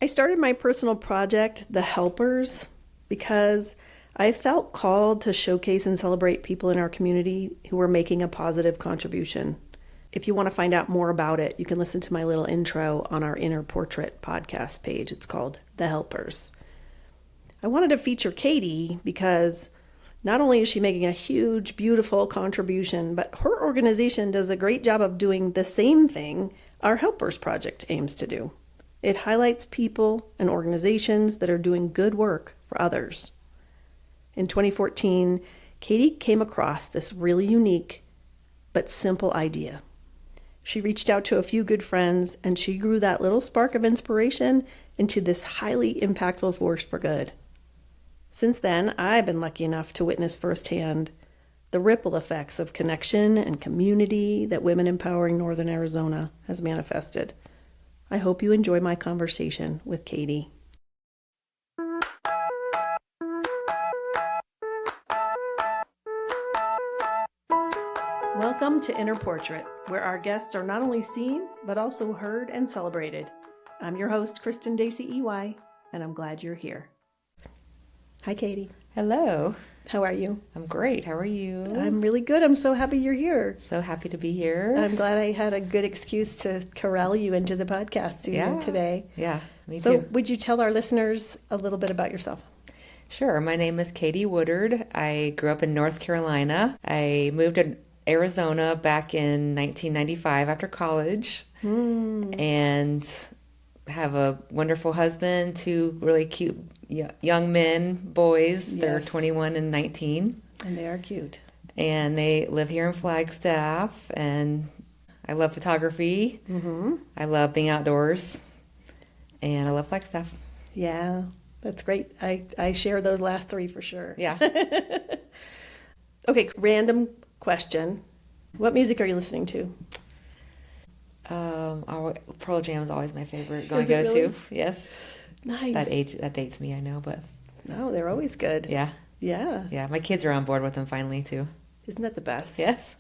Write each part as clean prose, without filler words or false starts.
I started my personal project, The Helpers, because I felt called to showcase and celebrate people in our community who are making a positive contribution. If you want to find out more about it, you can listen to my little intro on our Inner Portrait podcast page. It's called The Helpers. I wanted to feature Katie because not only is she making a huge, beautiful contribution, but her organization does a great job of doing the same thing our Helpers Project aims to do. It highlights people and organizations that are doing good work for others. In 2014, Katie came across this really unique but simple idea. She reached out to a few good friends, and she grew that little spark of inspiration into this highly impactful force for good. Since then, I've been lucky enough to witness firsthand the ripple effects of connection and community that Women Empowering Northern Arizona has manifested. I hope you enjoy my conversation with Katie. Welcome to Inner Portrait, where our guests are not only seen, but also heard and celebrated. I'm your host, Kristen Dacey EY, and I'm glad you're here. Hi, Katie. Hello. How are you? I'm great. How are you? I'm really good. I'm so happy you're here. So happy to be here. I'm glad I had a good excuse to corral you into the podcast studio today. Yeah, me too. So would you tell our listeners a little bit about yourself? Sure. My name is Katie Woodard. I grew up in North Carolina. I moved to Arizona back in 1995 after college and have a wonderful husband, two really cute young men, boys. Yes. They're 21 and 19. And they are cute. And they live here in Flagstaff, and I love photography. Mm-hmm. I love being outdoors, and I love Flagstaff. Yeah, that's great. I share those last three for sure. Yeah. Okay, random question. What music are you listening to? Pearl Jam is always my favorite Is it really? to. Yes. Nice. That dates me, I know, but no, they're always good. yeah. Yeah. My kids are on board with them finally too. Isn't that the best? Yes.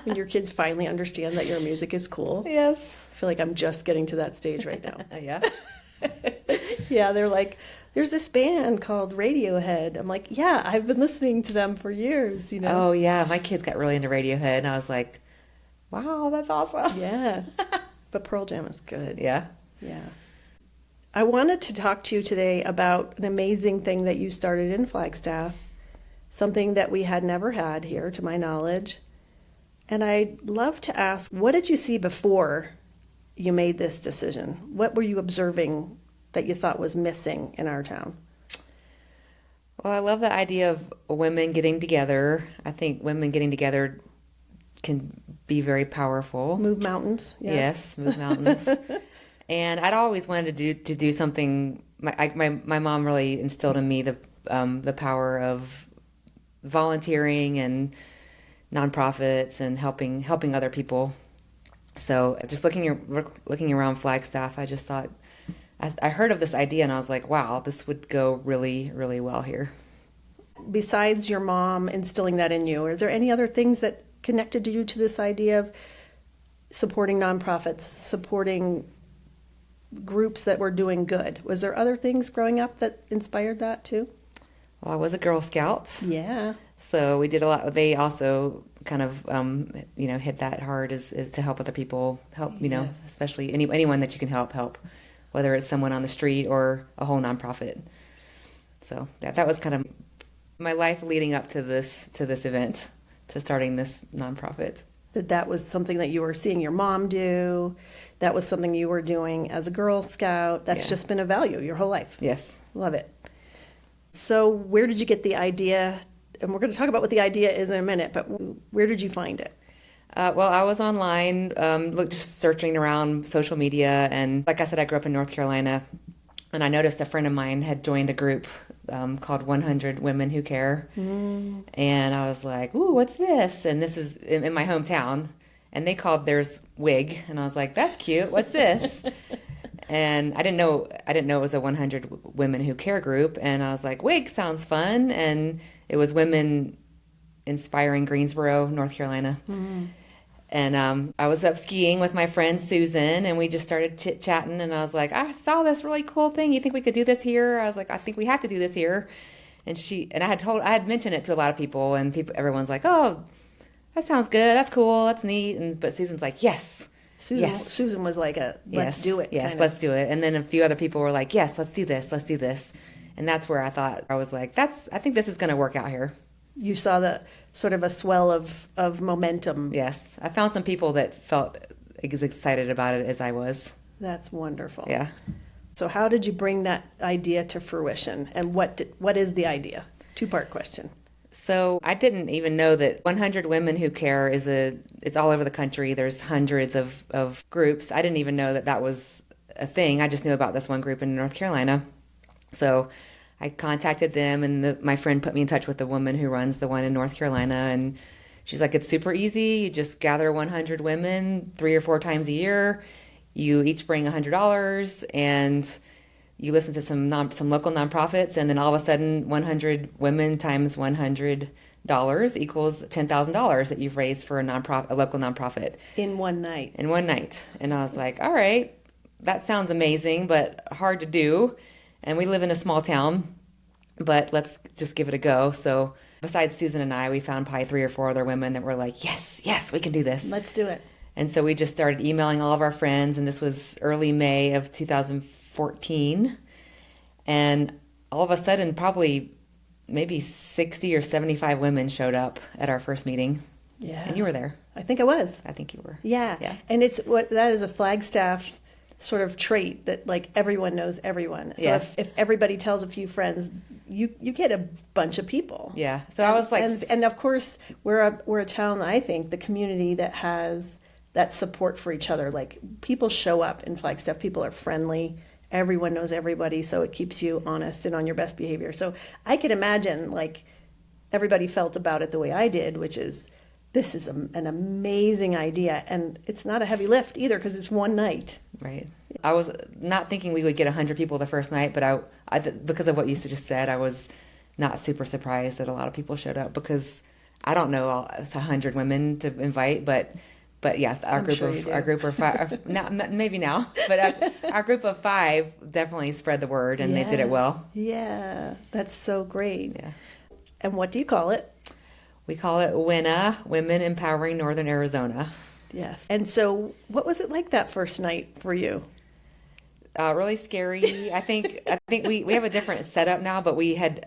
When your kids finally understand that your music is cool. Yes. I feel like I'm just getting to that stage right now. Yeah. Yeah, they're like, there's this band called Radiohead. I'm like, yeah, I've been listening to them for years, you know? Oh, yeah. My kids got really into Radiohead, and I was like, wow, that's awesome. Yeah. But Pearl Jam is good. Yeah. Yeah. I wanted to talk to you today about an amazing thing that you started in Flagstaff, something that we had never had here, to my knowledge. And I'd love to ask, what did you see before you made this decision? What were you observing that you thought was missing in our town? Well, I love the idea of women getting together. I think women getting together can be very powerful. Move mountains. Yes, move mountains. And I'd always wanted to do something. My mom really instilled in me the power of volunteering and nonprofits and helping other people. So just looking around Flagstaff, I just thought, I heard of this idea and I was like, wow, this would go really, really well here. Besides your mom instilling that in you, are there any other things that connected you to this idea of supporting nonprofits, supporting groups that were doing good? Was there other things growing up that inspired that too? Well, I was a Girl Scout. Yeah. So we did a lot. They also kind of, hit that hard is to help other people, Yes. especially anyone that you can help, whether it's someone on the street or a whole nonprofit. So that was kind of my life leading up to this event, to starting this nonprofit. That was something that you were seeing your mom do. That was something you were doing as a Girl Scout. That's just been a value your whole life. Yes. Love it. So where did you get the idea? And we're going to talk about what the idea is in a minute, but where did you find it? Well, I was online, just searching around social media. And like I said, I grew up in North Carolina. And I noticed a friend of mine had joined a group called 100 Women Who Care. Mm. And I was like, ooh, what's this? And this is in my hometown. And they called theirs WIG. And I was like, that's cute. What's this? And I didn't know it was a 100 Women Who Care group. And I was like, WIG sounds fun. And it was Women Inspiring Greensboro, North Carolina. Mm. And I was up skiing with my friend Susan, and we just started chit-chatting, and I was like, I saw this really cool thing. You think we could do this here? I was like, I think we have to do this here. And I had mentioned it to a lot of people, and everyone's like, oh, that sounds good. That's cool. That's neat. But Susan's like, yes. Susan was like let's do it. Yes, let's do it. And then a few other people were like, yes, let's do this. Let's do this. And that's where I was like, I think this is going to work out here. You saw the sort of a swell of momentum. Yes. I found some people that felt as excited about it as I was. That's wonderful. Yeah. So how did you bring that idea to fruition? And what is the idea? Two-part question. So I didn't even know that 100 Women Who Care it's all over the country. There's hundreds of groups. I didn't even know that was a thing. I just knew about this one group in North Carolina. So I contacted them, and my friend put me in touch with the woman who runs the one in North Carolina, and she's like, it's super easy. You just gather 100 women 3 or 4 times a year. You each bring $100, and you listen to some local nonprofits, and then all of a sudden 100 women times $100 equals $10,000 that you've raised for a local nonprofit. In one night. And I was like, all right, that sounds amazing, but hard to do. And we live in a small town, but let's just give it a go. So besides Susan and I, we found probably 3 or 4 other women that were like, yes, we can do this. Let's do it. And so we just started emailing all of our friends, and this was early May of 2014. And all of a sudden, probably maybe 60 or 75 women showed up at our first meeting. Yeah. And you were there. I think I was. I think you were. Yeah. And that is a Flagstaff sort of trait that like everyone knows everyone. So yes. if everybody tells a few friends, you get a bunch of people. Yeah. So I was like, and of course we're a town, I think, the community that has that support for each other. Like people show up in Flagstaff, people are friendly, everyone knows everybody, so it keeps you honest and on your best behavior. So I can imagine like everybody felt about it the way I did, which is this is an amazing idea, and it's not a heavy lift either because it's one night. Right. I was not thinking we would get 100 people the first night, but I because of what you just said, I was not super surprised that a lot of people showed up because I don't know it's 100 women to invite, but yeah, our group of 5, maybe now, but our group of 5 definitely spread the word, and they did it well. Yeah, that's so great. Yeah. And what do you call it? We call it WINA, Women Empowering Northern Arizona. Yes. And so what was it like that first night for you? Really scary. I think we have a different setup now, but we had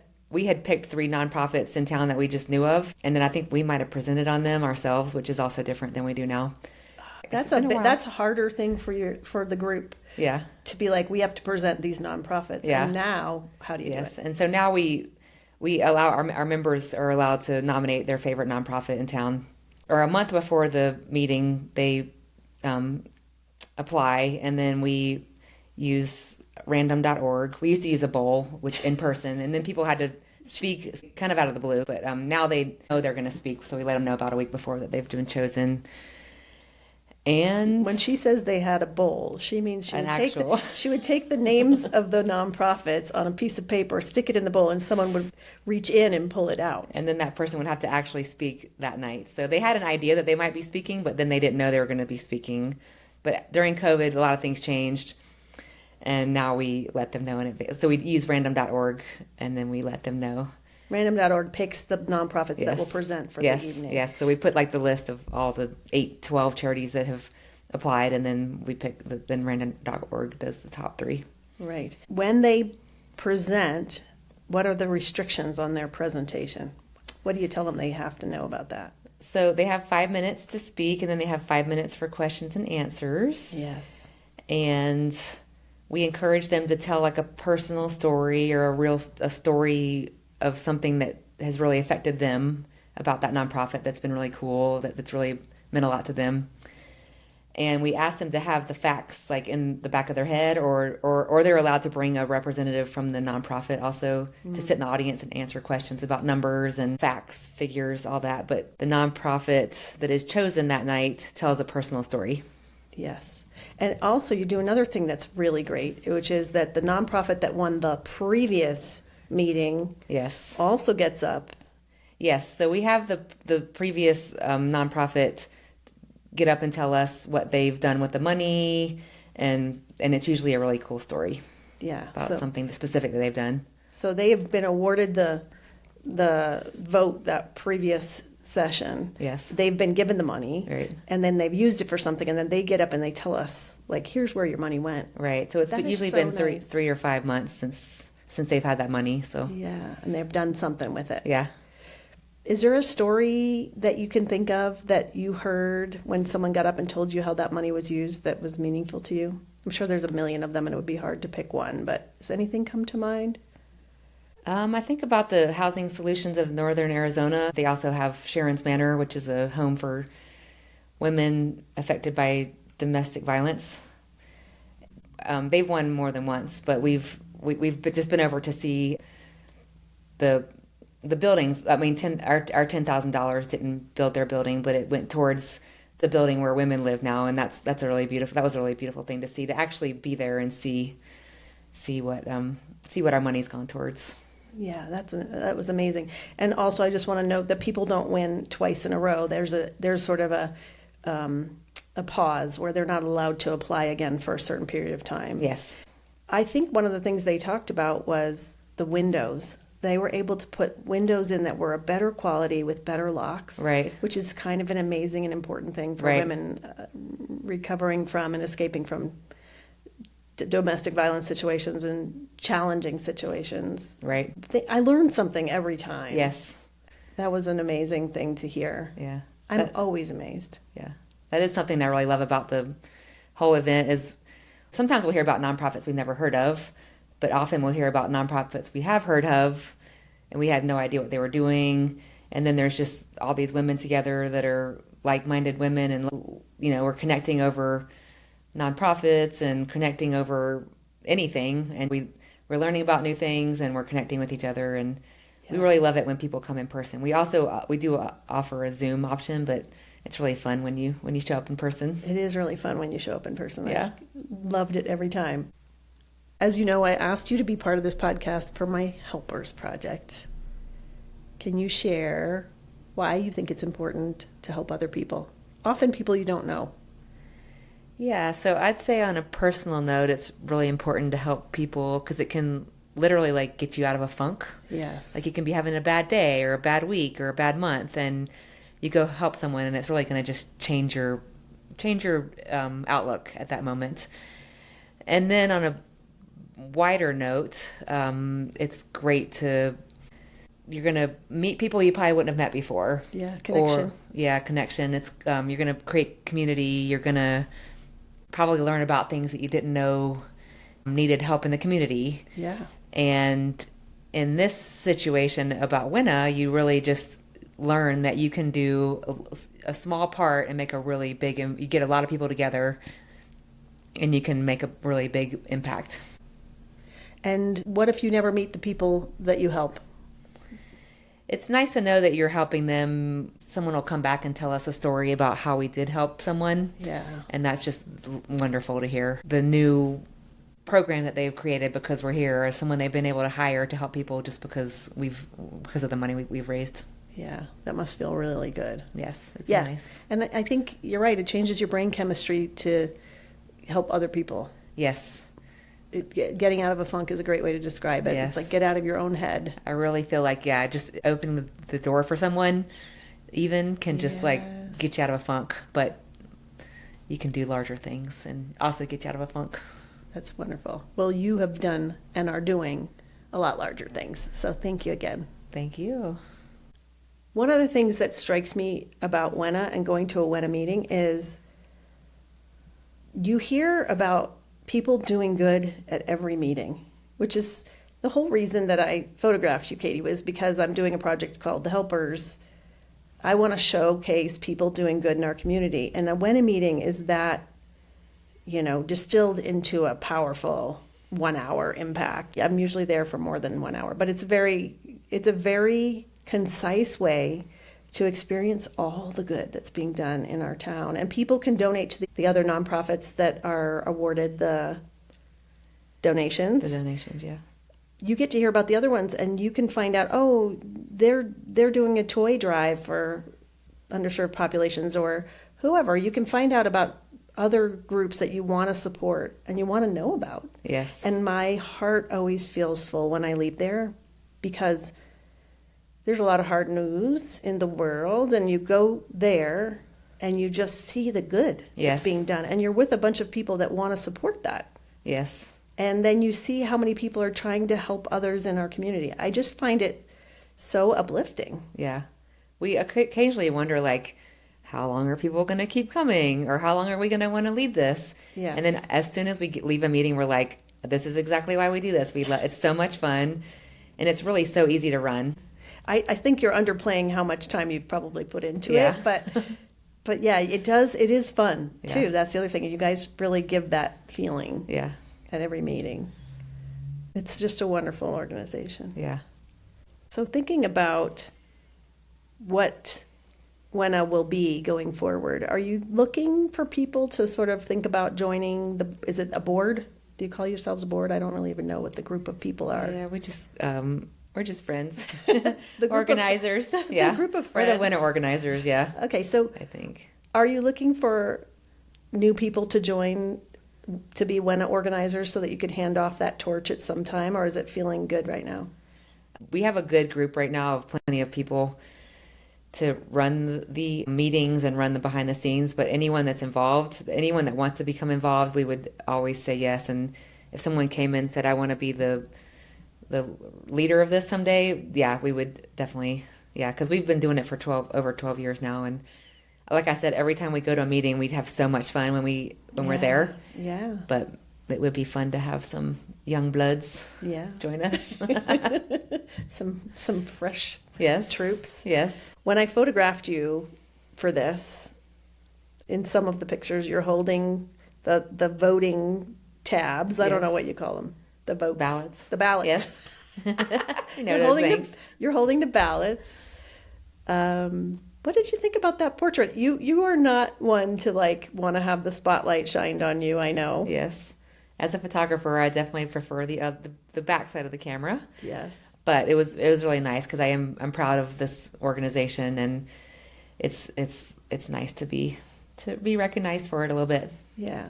picked 3 nonprofits in town that we just knew of, and then I think we might have presented on them ourselves, which is also different than we do now. That's a harder thing for the group. Yeah. To be like, we have to present these nonprofits. Yeah. And now, how do you do it? Yes. And so now we allow our members are allowed to nominate their favorite nonprofit in town. Or a month before the meeting, they apply, and then we use random.org. We used to use a bowl, which in person, and then people had to speak kind of out of the blue. But now they know they're going to speak, so we let them know about a week before that they've been chosen. And when she says they had a bowl, she means she would take the names of the nonprofits on a piece of paper, stick it in the bowl, and someone would reach in and pull it out. And then that person would have to actually speak that night. So they had an idea that they might be speaking, but then they didn't know they were going to be speaking. But during COVID, a lot of things changed, and now we let them know in advance. So we use random.org, and then we let them know. Random.org picks the nonprofits that will present for the evening. Yes, so we put like the list of all the 12 charities that have applied, and then we pick. Then Random.org does the top 3. Right. When they present, what are the restrictions on their presentation? What do you tell them they have to know about that? So they have 5 minutes to speak, and then they have 5 minutes for questions and answers. Yes. And we encourage them to tell like a personal story or a story of something that has really affected them about that nonprofit that's been really cool, that's really meant a lot to them. And we ask them to have the facts like in the back of their head, or they're allowed to bring a representative from the nonprofit also to sit in the audience and answer questions about numbers and facts, figures, all that. But the nonprofit that is chosen that night tells a personal story. Yes. And also you do another thing that's really great, which is that the nonprofit that won the previous meeting also gets up. Yes, so we have the previous nonprofit get up and tell us what they've done with the money, and it's usually a really cool story Yeah. about something specific that they've done. So they have been awarded the vote that previous session. Yes. They've been given the money. Right. And then they've used it for something, and then they get up and they tell us, like, here's where your money went. Right. So it's That is usually so been nice. 3 or 5 months since they've had that money. So Yeah, and they've done something with it. yeah. Is there a story that you can think of that you heard when someone got up and told you how that money was used that was meaningful to you? I'm sure there's a million of them and it would be hard to pick one, but does anything come to mind? I think about the Housing Solutions of Northern Arizona. They also have Sharon's Manor, which is a home for women affected by domestic violence. They've won more than once, but we've just been over to see the buildings. I mean, our $10,000 didn't build their building, but it went towards the building where women live now, and that's a really beautiful. That was a really beautiful thing to see, to actually be there and see what our money's gone towards. Yeah, that was amazing. And also, I just want to note that people don't win twice in a row. There's sort of a pause where they're not allowed to apply again for a certain period of time. Yes. I think one of the things they talked about was the windows. They were able to put windows in that were a better quality with better locks, Right. which is kind of an amazing and important thing for Right. women recovering from and escaping from domestic violence situations and challenging situations. Right. I learned something every time. Yes. That was an amazing thing to hear. Yeah. I'm always amazed. Yeah. That is something that I really love about the whole event is sometimes we'll hear about nonprofits we've never heard of, but often we'll hear about nonprofits we have heard of and we had no idea what they were doing. And then there's just all these women together that are like-minded women, and we're connecting over nonprofits and connecting over anything, and we're learning about new things and we're connecting with each other, and we really love it when people come in person. We also we do offer a Zoom option, but it's really fun when you show up in person. It is really fun when you show up in person. Yeah. I loved it every time. As you know, I asked you to be part of this podcast for my Helpers Project. Can you share why you think it's important to help other people? Often people you don't know. Yeah, so I'd say on a personal note, it's really important to help people because it can literally get you out of a funk. Yes. Like you can be having a bad day or a bad week or a bad month, and you go help someone, and it's really going to just change your outlook at that moment. And then on a wider note, it's great you're going to meet people you probably wouldn't have met before. Yeah, connection. Connection. It's you're going to create community. You're going to probably learn about things that you didn't know needed help in the community. Yeah. And in this situation about Winna, you really just learn that you can do a small part and make a really big, you get a lot of people together and you can make a really big impact. And what if you never meet the people that you help? It's nice to know that you're helping them. Someone will come back and tell us a story about how we did help someone. Yeah. And that's just wonderful to hear. The new program that they've created because we're here, or someone they've been able to hire to help people just because of the money we've raised. Yeah, that must feel really good. Yes, it's nice. And I think you're right. It changes your brain chemistry to help other people. Yes. Getting out of a funk is a great way to describe it. Yes. It's like get out of your own head. I really feel like, just opening the door for someone even can just get you out of a funk, but you can do larger things and also get you out of a funk. That's wonderful. Well, you have done and are doing a lot larger things. So thank you again. Thank you. One of the things that strikes me about WENA and going to a WENA meeting is you hear about people doing good at every meeting, which is the whole reason that I photographed you, Katie, was because I'm doing a project called The Helpers. I want to showcase people doing good in our community. And a WENA meeting is that, distilled into a powerful 1 hour impact. I'm usually there for more than 1 hour, but it's a very concise way to experience all the good that's being done in our town. And people can donate to the other nonprofits that are awarded the donations. The donations, yeah. You get to hear about the other ones, and you can find out, they're doing a toy drive for underserved populations, or whoever. You can find out about other groups that you want to support and you want to know about. Yes. And my heart always feels full when I leave there because there's a lot of hard news in the world, and you go there and you just see the good Yes. that's being done. And you're with a bunch of people that want to support that. Yes. And then you see how many people are trying to help others in our community. I just find it so uplifting. Yeah. We occasionally wonder, like, how long are people going to keep coming? Or how long are we going to want to lead this? Yes. And then as soon as we leave a meeting, we're like, this is exactly why we do this. It's so much fun. And it's really so easy to run. I think you're underplaying how much time you've probably put into Yeah. it, but yeah, it is fun Yeah. too. That's the other thing. You guys really give that feeling Yeah. at every meeting. It's just a wonderful organization. Yeah. So thinking about what WENA will be going forward, are you looking for people to sort of think about joining is it a board? Do you call yourselves a board? I don't really even know what the group of people are. Yeah, we're just friends. The group of- organizers. Yeah. The group of We're the friends. WENA organizers, yeah. Okay, so I think. are you looking for new people to join to be WENA organizers so that you could hand off that torch at some time, or is it feeling good right now? We have a good group right now of plenty of people to run the meetings and run the behind the scenes, but anyone that's involved, anyone that wants to become involved, we would always say yes. And if someone came in and said, I want to be the leader of this someday, yeah, we would definitely, yeah, because we've been doing it for over 12 years now. And like I said, every time we go to a meeting, we'd have so much fun when we're there. Yeah. But it would be fun to have some young bloods Yeah. join us. Some fresh Yes. troops. Yes. When I photographed you for this, in some of the pictures, you're holding the voting tabs. I don't Yes. know what you call them. The votes. Ballots. The ballots. Yes. You know You're those holding things. you're holding the ballots. What did you think about that portrait? You are not one to want to have the spotlight shined on you. I know. Yes. As a photographer, I definitely prefer the back side of the camera. Yes. But it was really nice because I'm proud of this organization, and it's nice to be recognized for it a little bit. Yeah.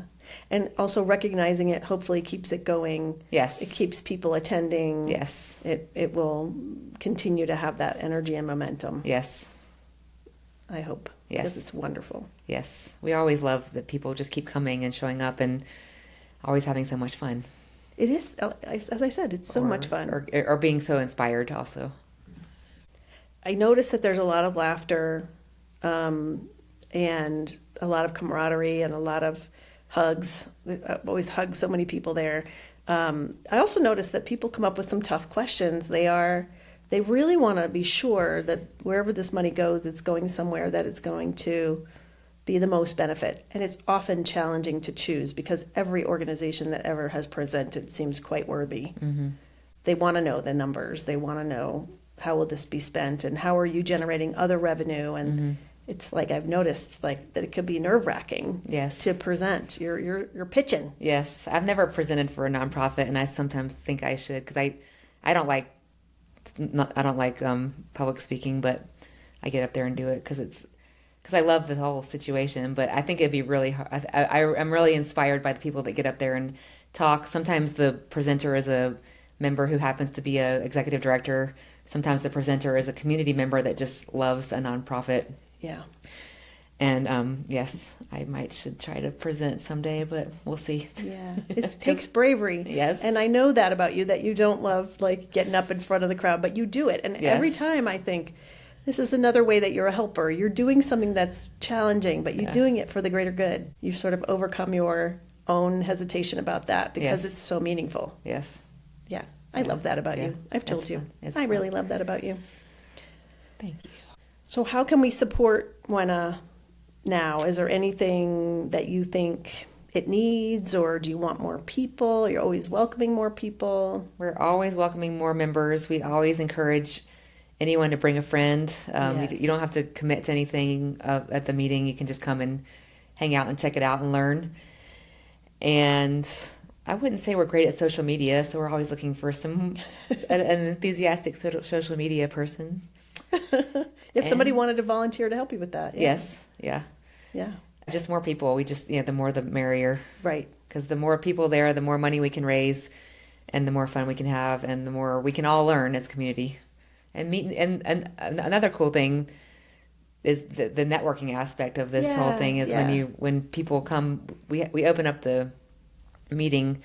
And also recognizing it hopefully keeps it going. Yes. It keeps people attending. Yes. It will continue to have that energy and momentum. Yes. I hope. Yes. Because it's wonderful. Yes. We always love that people just keep coming and showing up and always having so much fun. It is, as I said, it's so much fun. Or being so inspired also. I noticed that there's a lot of laughter and a lot of camaraderie and a lot of hugs. I've always hugged so many people there. I also noticed that people come up with some tough questions. They really want to be sure that wherever this money goes, it's going somewhere that is going to be the most benefit. And it's often challenging to choose because every organization that ever has presented seems quite worthy. Mm-hmm. They want to know the numbers. They want to know how will this be spent and how are you generating other revenue. And Mm-hmm. it's like I've noticed that it could be nerve-wracking Yes. to present. You're pitching. Yes. I've never presented for a nonprofit, and I sometimes think I should because I don't like public speaking, but I get up there and do it because I love the whole situation. But I think it'd be really hard. I'm really inspired by the people that get up there and talk. Sometimes the presenter is a member who happens to be a executive director. Sometimes the presenter is a community member that just loves a nonprofit. Yeah. And yes, I should try to present someday, but we'll see. Yeah. It takes bravery. Yes. And I know that about you, that you don't love getting up in front of the crowd, but you do it. And Yes. every time I think, this is another way that you're a helper. You're doing something that's challenging, but you're doing it for the greater good. You've sort of overcome your own hesitation about that because Yes. it's so meaningful. Yes. Yeah. I love that about Yeah. you. I've told That's you. fun. It's I fun. really love that about you. Thank you. So how can we support WENA now? Is there anything that you think it needs, or do you want more people? You're always welcoming more people. We're always welcoming more members. We always encourage anyone to bring a friend. Yes. You don't have to commit to anything at the meeting. You can just come and hang out and check it out and learn. And I wouldn't say we're great at social media, so we're always looking for an enthusiastic social media person. If somebody wanted to volunteer to help you with that. Yeah. Yes, yeah. Yeah. Just more people. We just, the more the merrier. Right. Because the more people there, the more money we can raise, and the more fun we can have, and the more we can all learn as a community. And meet. And another cool thing is the networking aspect of this whole thing is when people come, we open up the meeting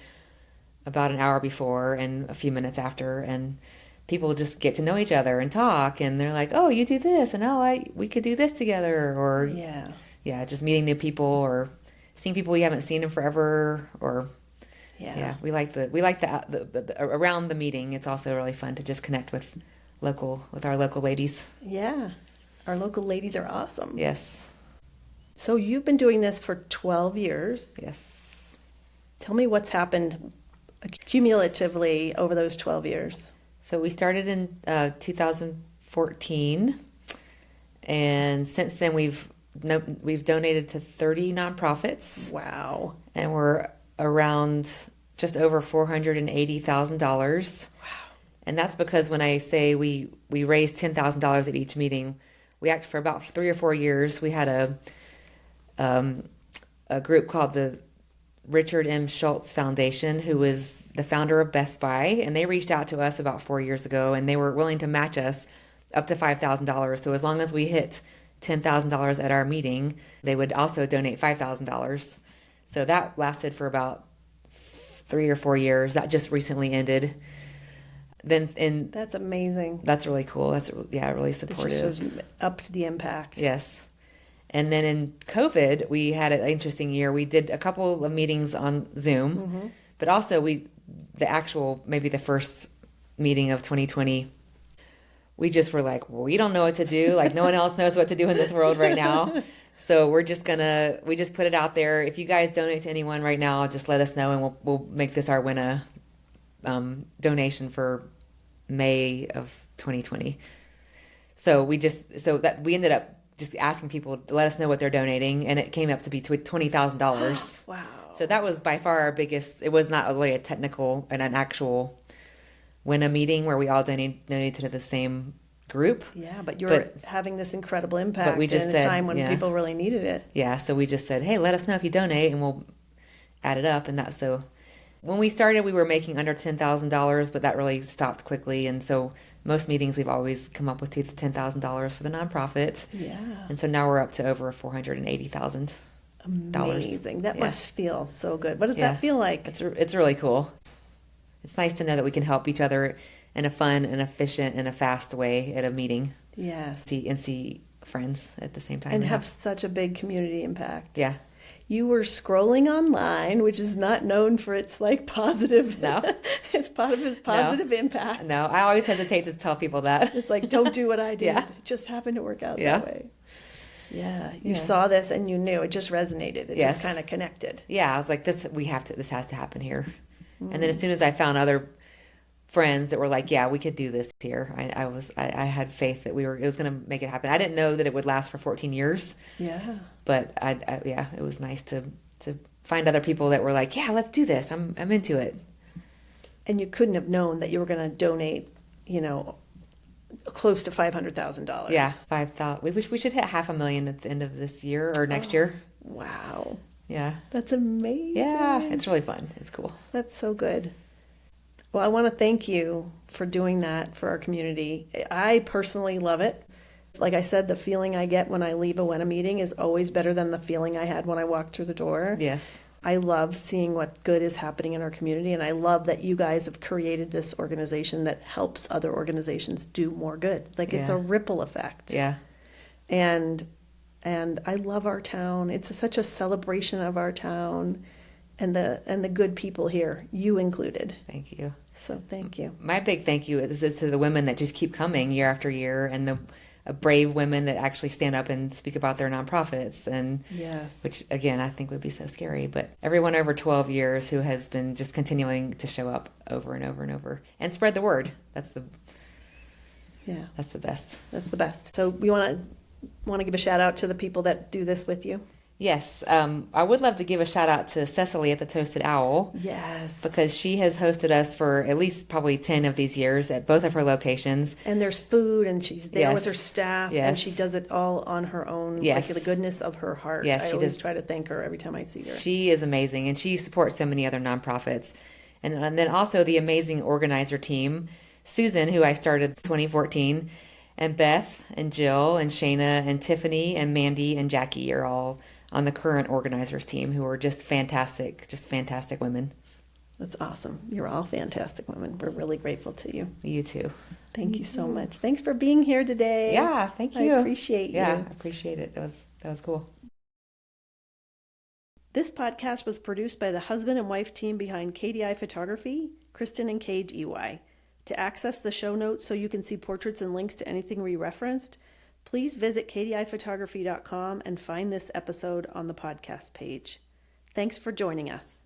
about an hour before and a few minutes after, and people just get to know each other and talk, and they're like, oh, you do this, and we could do this together, or just meeting new people or seeing people we haven't seen in forever, or we like the around the meeting. It's also really fun to just connect with our local ladies. Yeah, our local ladies are awesome. Yes. So you've been doing this for 12 years. Yes. Tell me what's happened cumulatively over those 12 years. So we started in 2014, and since then we've donated to 30 nonprofits. Wow. And we're around just over $480,000. Wow. And that's because when I say we raise $10,000 at each meeting, for about 3 or 4 years, we had a group called the Richard M. Schultz Foundation, who was the founder of Best Buy, and they reached out to us about 4 years ago, and they were willing to match us up to $5,000. So as long as we hit $10,000 at our meeting, they would also donate $5,000. So that lasted for about 3 or 4 years. That just recently ended. That's amazing. That's really cool. That's really supportive. It upped the impact. Yes. And then in COVID, we had an interesting year. We did a couple of meetings on Zoom, but also maybe the first meeting of 2020, we just were like, well, we don't know what to do. Like, no one else knows what to do in this world right now. So we just put it out there. If you guys donate to anyone right now, just let us know, and we'll make this our winner donation for May of 2020. So we ended up just asking people to let us know what they're donating, and it came up to be $20,000. Wow. So that was by far our biggest. It was not really a technical and an actual WINA meeting where we all donated to the same group. Yeah, but you're having this incredible impact but we just in said, a time when people really needed it. Yeah, so we just said, hey, let us know if you donate, and we'll add it up. And that's so. When we started, we were making under $10,000, but that really stopped quickly. And so most meetings, we've always come up with $10,000 for the nonprofit. Yeah. And so now we're up to over $480,000. Amazing. That must feel so good. What does that feel like? It's really cool. It's nice to know that we can help each other in a fun and efficient and a fast way at a meeting. Yes. See friends at the same time. And have such a big community impact. Yeah. You were scrolling online, which is not known for its positive. No. It's positive impact. No, I always hesitate to tell people that. It's like, don't do what I did. Yeah. It just happened to work out that way. Yeah. You saw this and you knew it just resonated. It just kind of connected. Yeah. I was like, this has to happen here. And then as soon as I found other friends that were like, yeah, we could do this here, I had faith that it was going to make it happen. I didn't know that it would last for 14 years. Yeah. But it was nice to find other people that were like, yeah, let's do this. I'm into it. And you couldn't have known that you were going to donate, close to $500,000. Yeah, 5,000. We should hit $500,000 at the end of this year or next year. Wow. Yeah. That's amazing. Yeah, it's really fun. It's cool. That's so good. Well, I want to thank you for doing that for our community. I personally love it. Like I said, the feeling I get when I leave a WENA meeting is always better than the feeling I had when I walked through the door. Yes. I love seeing what good is happening in our community, and I love that you guys have created this organization that helps other organizations do more good. It's a ripple effect. Yeah. And I love our town. It's such a celebration of our town and the good people here, you included. Thank you. So thank you. My big thank you is to the women that just keep coming year after year, and the brave women that actually stand up and speak about their nonprofits, and which again I think would be so scary, but everyone over 12 years who has been just continuing to show up over and over and over and spread the word. That's the best. That's the best. So we want to give a shout out to the people that do this with you. Yes, I would love to give a shout out to Cecily at the Toasted Owl Yes. because she has hosted us for at least probably 10 of these years at both of her locations. And there's food, and she's there with her Yes. staff, and Yes. she does it all on her own, Yes. like the goodness of her heart. Yes, I she always does. try to thank her every time I see her. She is amazing, and she supports so many other nonprofits. And then also the amazing organizer team, Susan, who I started in 2014, and Beth and Jill and Shayna and Tiffany and Mandy and Jackie are all on the current organizers team who are just fantastic women. That's awesome. You're all fantastic women. We're really grateful to you. You too. Thank you so much. Thanks for being here today. Yeah, thank you. I appreciate you. Yeah, I appreciate it. That was cool. This podcast was produced by the husband and wife team behind KDI Photography, Kristen and Cage EY. To access the show notes so you can see portraits and links to anything we referenced, please visit kdiphotography.com and find this episode on the podcast page. Thanks for joining us.